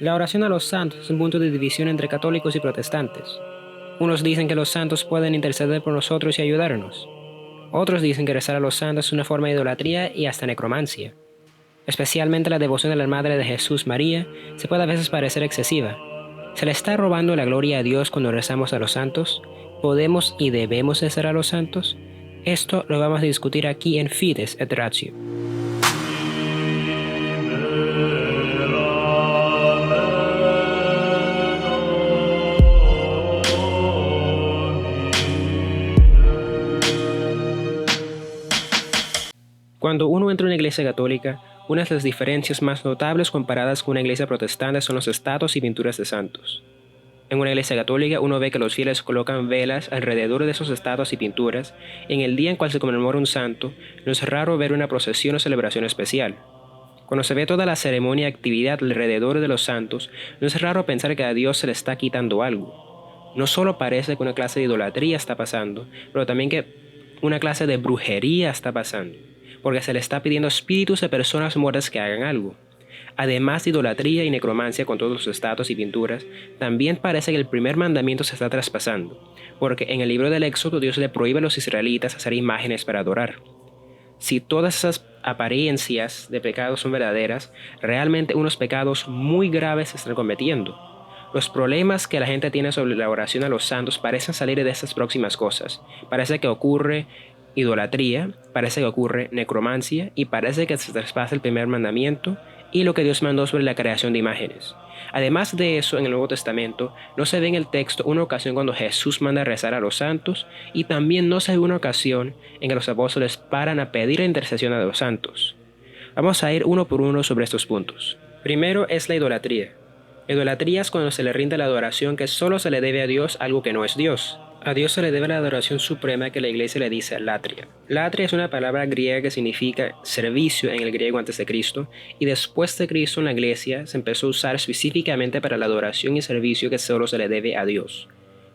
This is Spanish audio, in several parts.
La oración a los santos es un punto de división entre católicos y protestantes. Unos dicen que los santos pueden interceder por nosotros y ayudarnos. Otros dicen que rezar a los santos es una forma de idolatría y hasta necromancia. Especialmente la devoción a la Madre de Jesús María se puede a veces parecer excesiva. ¿Se le está robando la gloria a Dios cuando rezamos a los santos? ¿Podemos y debemos rezar a los santos? Esto lo vamos a discutir aquí en Fides et Ratio. Cuando uno entra en una iglesia católica, una de las diferencias más notables comparadas con una iglesia protestante son los estatuas y pinturas de santos. En una iglesia católica uno ve que los fieles colocan velas alrededor de esos estatuas y pinturas, y en el día en cual se conmemora un santo, no es raro ver una procesión o celebración especial. Cuando se ve toda la ceremonia y actividad alrededor de los santos, no es raro pensar que a Dios se le está quitando algo. No solo parece que una clase de idolatría está pasando, pero también que una clase de brujería está pasando, porque se le está pidiendo a espíritus de personas muertas que hagan algo. Además de idolatría y necromancia con todos los estatuas y pinturas, también parece que el primer mandamiento se está traspasando, porque en el libro del Éxodo Dios le prohíbe a los israelitas hacer imágenes para adorar. Si todas esas apariencias de pecados son verdaderas, realmente unos pecados muy graves se están cometiendo. Los problemas que la gente tiene sobre la oración a los santos parecen salir de estas próximas cosas. Parece que ocurre idolatría, parece que ocurre necromancia y parece que se traspasa el primer mandamiento y lo que Dios mandó sobre la creación de imágenes. Además de eso, en el Nuevo Testamento no se ve en el texto una ocasión cuando Jesús manda a rezar a los santos y también no se ve una ocasión en que los apóstoles paran a pedir la intercesión a los santos. Vamos a ir uno por uno sobre estos puntos. Primero es la idolatría. Idolatría es cuando se le rinde la adoración que solo se le debe a Dios algo que no es Dios. A Dios se le debe la adoración suprema que la iglesia le dice latria. Latria es una palabra griega que significa servicio en el griego antes de Cristo, y después de Cristo en la iglesia se empezó a usar específicamente para la adoración y servicio que solo se le debe a Dios.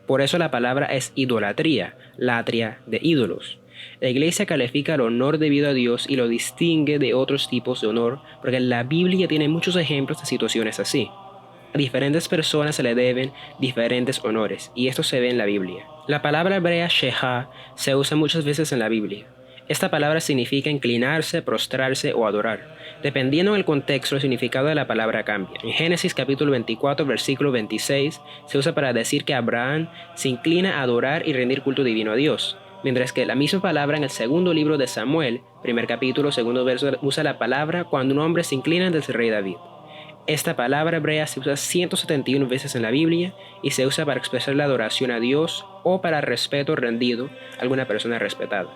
Por eso la palabra es idolatría, latria de ídolos. La iglesia califica el honor debido a Dios y lo distingue de otros tipos de honor, porque la Biblia tiene muchos ejemplos de situaciones así. A diferentes personas se le deben diferentes honores, y esto se ve en la Biblia. La palabra hebrea shehá se usa muchas veces en la Biblia. Esta palabra significa inclinarse, prostrarse o adorar. Dependiendo del contexto, el significado de la palabra cambia. En Génesis capítulo 24, versículo 26, se usa para decir que Abraham se inclina a adorar y rendir culto divino a Dios, mientras que la misma palabra en el segundo libro de Samuel, primer capítulo, segundo verso, usa la palabra cuando un hombre se inclina ante el rey David. Esta palabra hebrea se usa 171 veces en la Biblia y se usa para expresar la adoración a Dios o para respeto rendido a alguna persona respetada.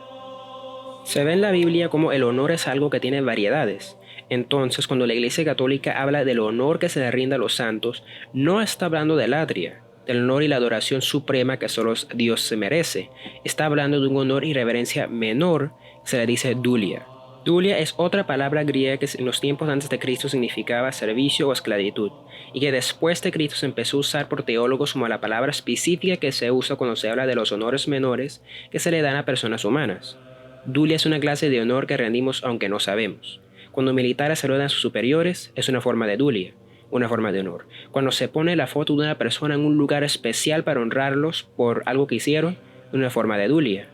Se ve en la Biblia como el honor es algo que tiene variedades. Entonces, cuando la Iglesia Católica habla del honor que se le rinde a los santos, no está hablando de latria, del honor y la adoración suprema que solo Dios se merece. Está hablando de un honor y reverencia menor que se le dice dulia. Dulia es otra palabra griega que en los tiempos antes de Cristo significaba servicio o esclavitud, y que después de Cristo se empezó a usar por teólogos como la palabra específica que se usa cuando se habla de los honores menores que se le dan a personas humanas. Dulia es una clase de honor que rendimos aunque no sabemos. Cuando militares saludan a sus superiores, es una forma de dulia, una forma de honor. Cuando se pone la foto de una persona en un lugar especial para honrarlos por algo que hicieron, es una forma de dulia.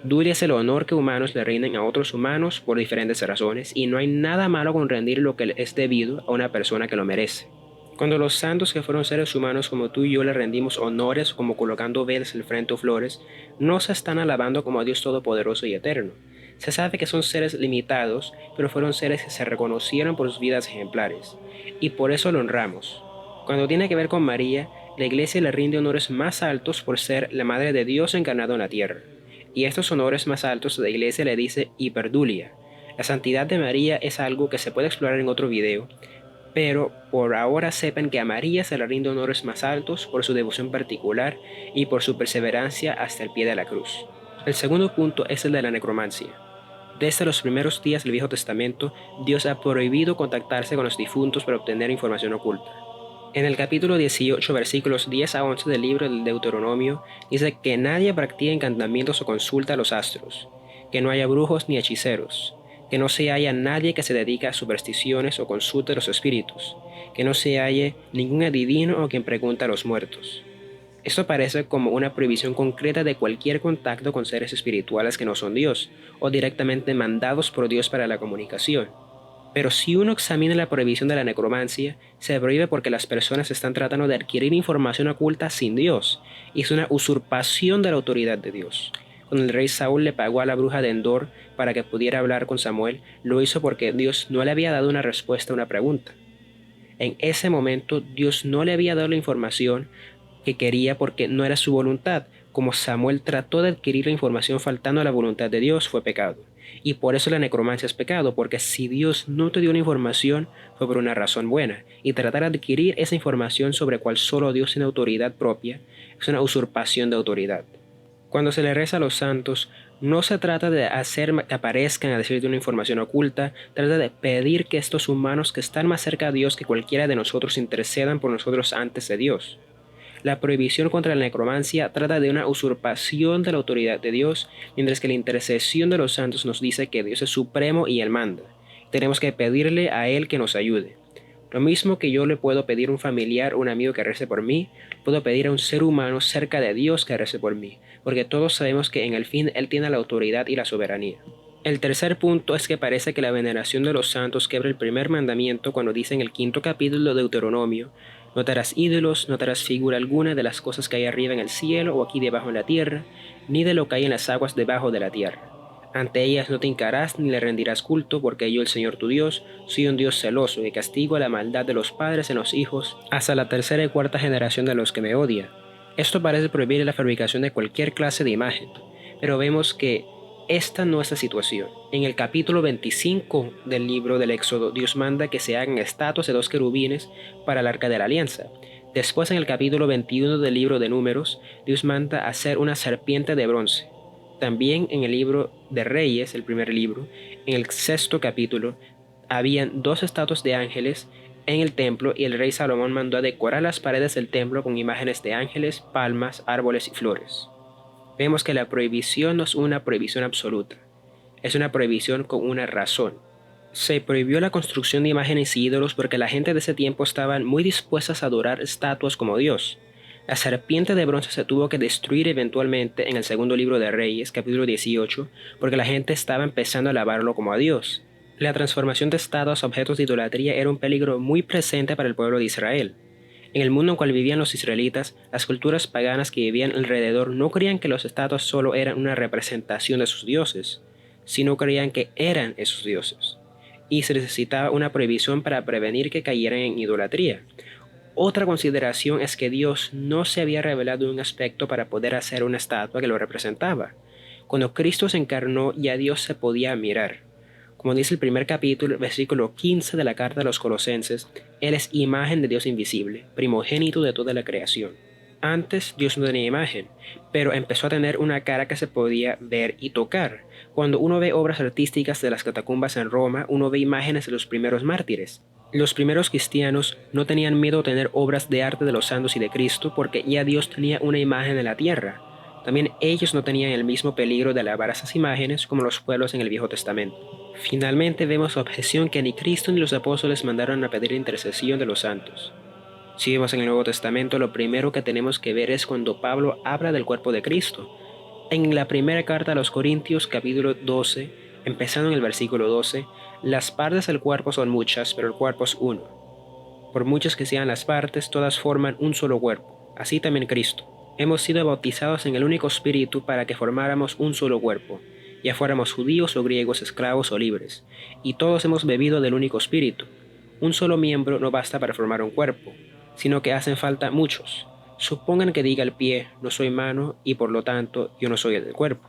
Dulia es el honor que humanos le rinden a otros humanos por diferentes razones, y no hay nada malo con rendir lo que es debido a una persona que lo merece. Cuando los santos que fueron seres humanos como tú y yo le rendimos honores como colocando velas al frente o flores, no se están alabando como a Dios Todopoderoso y Eterno. Se sabe que son seres limitados, pero fueron seres que se reconocieron por sus vidas ejemplares, y por eso lo honramos. Cuando tiene que ver con María, la Iglesia le rinde honores más altos por ser la Madre de Dios encarnado en la tierra. Y estos honores más altos la Iglesia le dice hiperdulia. La santidad de María es algo que se puede explorar en otro video, pero por ahora sepan que a María se le rinde honores más altos por su devoción particular y por su perseverancia hasta el pie de la cruz. El segundo punto es el de la necromancia. Desde los primeros días del Viejo Testamento, Dios ha prohibido contactarse con los difuntos para obtener información oculta. En el capítulo 18, versículos 10 a 11 del libro del Deuteronomio, dice que nadie practique encantamientos o consulta a los astros, que no haya brujos ni hechiceros, que no se haya nadie que se dedique a supersticiones o consulte los espíritus, que no se halle ningún adivino o quien pregunta a los muertos. Esto parece como una prohibición concreta de cualquier contacto con seres espirituales que no son Dios, o directamente mandados por Dios para la comunicación. Pero si uno examina la prohibición de la necromancia, se prohíbe porque las personas están tratando de adquirir información oculta sin Dios, y es una usurpación de la autoridad de Dios. Cuando el rey Saúl le pagó a la bruja de Endor para que pudiera hablar con Samuel, lo hizo porque Dios no le había dado una respuesta a una pregunta. En ese momento Dios no le había dado la información que quería porque no era su voluntad. Como Samuel trató de adquirir la información faltando a la voluntad de Dios, fue pecado. Y por eso la necromancia es pecado, porque si Dios no te dio una información, fue por una razón buena. Y tratar de adquirir esa información sobre cual solo Dios tiene autoridad propia es una usurpación de autoridad. Cuando se le reza a los santos, no se trata de hacer que aparezcan a decirte una información oculta, trata de pedir que estos humanos que están más cerca de Dios que cualquiera de nosotros intercedan por nosotros antes de Dios. La prohibición contra la necromancia trata de una usurpación de la autoridad de Dios, mientras que la intercesión de los santos nos dice que Dios es supremo y Él manda. Tenemos que pedirle a Él que nos ayude. Lo mismo que yo le puedo pedir a un familiar o un amigo que rece por mí, puedo pedir a un ser humano cerca de Dios que rece por mí, porque todos sabemos que en el fin Él tiene la autoridad y la soberanía. El tercer punto es que parece que la veneración de los santos quebra el primer mandamiento cuando dice en el 5º capítulo de Deuteronomio: no te harás ídolos, no te harás figura alguna de las cosas que hay arriba en el cielo o aquí debajo en la tierra, ni de lo que hay en las aguas debajo de la tierra. Ante ellas no te hincarás ni le rendirás culto, porque yo, el Señor tu Dios, soy un Dios celoso que castigo la maldad de los padres en los hijos hasta la tercera y cuarta generación de los que me odian. Esto parece prohibir la fabricación de cualquier clase de imagen, pero vemos que esta no es la situación. En el capítulo 25 del libro del Éxodo, Dios manda que se hagan estatuas de 2 querubines para el arca de la alianza. Después, en el capítulo 21 del libro de Números, Dios manda hacer una serpiente de bronce. También en el libro de Reyes, el primer libro, en el 6º capítulo, habían 2 estatuas de ángeles en el templo y el rey Salomón mandó a decorar las paredes del templo con imágenes de ángeles, palmas, árboles y flores. Vemos que la prohibición no es una prohibición absoluta, es una prohibición con una razón. Se prohibió la construcción de imágenes y ídolos porque la gente de ese tiempo estaban muy dispuestas a adorar estatuas como Dios. La serpiente de bronce se tuvo que destruir eventualmente en el 2º libro de Reyes, capítulo 18, porque la gente estaba empezando a alabarlo como a Dios. La transformación de estatuas a objetos de idolatría era un peligro muy presente para el pueblo de Israel. En el mundo en el cual vivían los israelitas, las culturas paganas que vivían alrededor no creían que los estatuas solo eran una representación de sus dioses, sino creían que eran esos dioses. Y se necesitaba una prohibición para prevenir que cayeran en idolatría. Otra consideración es que Dios no se había revelado en un aspecto para poder hacer una estatua que lo representaba. Cuando Cristo se encarnó, ya Dios se podía mirar. Como dice el primer capítulo, versículo 15 de la carta a los Colosenses, Él es imagen de Dios invisible, primogénito de toda la creación. Antes Dios no tenía imagen, pero empezó a tener una cara que se podía ver y tocar. Cuando uno ve obras artísticas de las catacumbas en Roma, uno ve imágenes de los primeros mártires. Los primeros cristianos no tenían miedo de tener obras de arte de los santos y de Cristo porque ya Dios tenía una imagen en la tierra. También ellos no tenían el mismo peligro de alabar esas imágenes como los pueblos en el Viejo Testamento. Finalmente vemos la objeción que ni Cristo ni los apóstoles mandaron a pedir intercesión de los santos. Si vemos en el Nuevo Testamento, lo primero que tenemos que ver es cuando Pablo habla del cuerpo de Cristo. En la primera carta a los Corintios, capítulo 12, empezando en el versículo 12, las partes del cuerpo son muchas, pero el cuerpo es uno. Por muchas que sean las partes, todas forman un solo cuerpo. Así también Cristo. Hemos sido bautizados en el único Espíritu para que formáramos un solo cuerpo, ya fuéramos judíos o griegos, esclavos o libres, y todos hemos bebido del único Espíritu. Un solo miembro no basta para formar un cuerpo, sino que hacen falta muchos. Supongan que diga el pie, no soy mano y por lo tanto yo no soy el del cuerpo.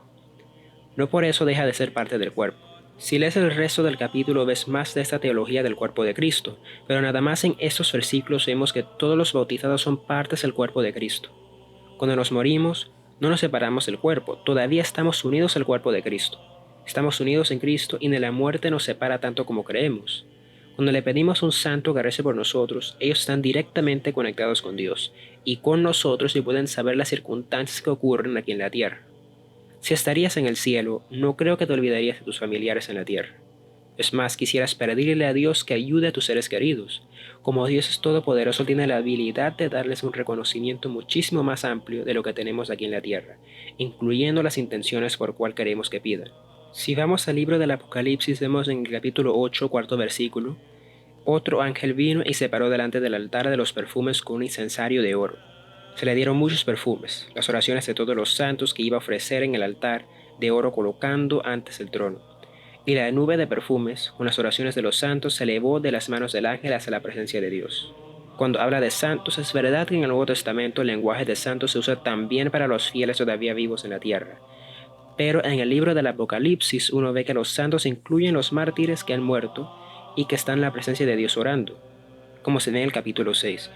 No por eso deja de ser parte del cuerpo. Si lees el resto del capítulo ves más de esta teología del cuerpo de Cristo, pero nada más en estos versículos vemos que todos los bautizados son partes del cuerpo de Cristo. Cuando nos morimos, no nos separamos del cuerpo, todavía estamos unidos al cuerpo de Cristo. Estamos unidos en Cristo y ni la muerte nos separa tanto como creemos. Cuando le pedimos a un santo que rece por nosotros, ellos están directamente conectados con Dios y con nosotros y pueden saber las circunstancias que ocurren aquí en la tierra. Si estarías en el cielo, no creo que te olvidarías de tus familiares en la tierra. Es más, quisieras pedirle a Dios que ayude a tus seres queridos. Como Dios es todopoderoso, tiene la habilidad de darles un reconocimiento muchísimo más amplio de lo que tenemos aquí en la tierra, incluyendo las intenciones por cual queremos que pidan. Si vamos al libro del Apocalipsis, vemos en el capítulo 8, cuarto versículo: otro ángel vino y se paró delante del altar de los perfumes con un incensario de oro. Se le dieron muchos perfumes, las oraciones de todos los santos que iba a ofrecer en el altar de oro colocando antes el trono. Y la nube de perfumes, con las oraciones de los santos, se elevó de las manos del ángel hacia la presencia de Dios. Cuando habla de santos, es verdad que en el Nuevo Testamento el lenguaje de santos se usa también para los fieles todavía vivos en la tierra. Pero en el libro del Apocalipsis uno ve que los santos incluyen los mártires que han muerto y que están en la presencia de Dios orando, como se ve en el capítulo 6.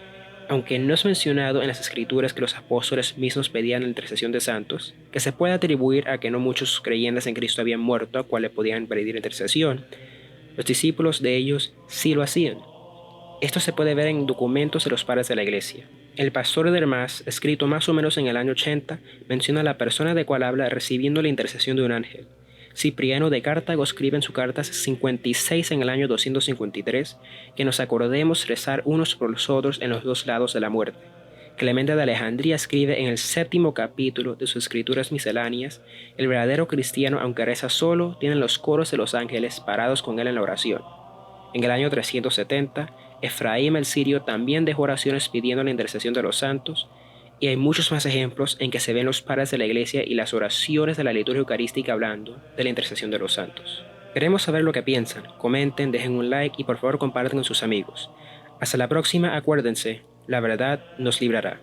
Aunque no es mencionado en las escrituras que los apóstoles mismos pedían la intercesión de santos, que se puede atribuir a que no muchos creyentes en Cristo habían muerto a cuales podían pedir intercesión, los discípulos de ellos sí lo hacían. Esto se puede ver en documentos de los padres de la iglesia. El Pastor de Hermas, escrito más o menos en el año 80, menciona a la persona de cual habla recibiendo la intercesión de un ángel. Cipriano de Cartago escribe en su carta 56 en el año 253 que nos acordemos rezar unos por los otros en los dos lados de la muerte. Clemente de Alejandría escribe en el 7º capítulo de sus escrituras misceláneas: el verdadero cristiano, aunque reza solo, tiene los coros de los ángeles parados con él en la oración. En el año 370, Efraín el Sirio también dejó oraciones pidiendo la intercesión de los santos, y hay muchos más ejemplos en que se ven los padres de la iglesia y las oraciones de la liturgia eucarística hablando de la intercesión de los santos. Queremos saber lo que piensan, comenten, dejen un like y por favor compartan con sus amigos. Hasta la próxima, acuérdense, la verdad nos librará.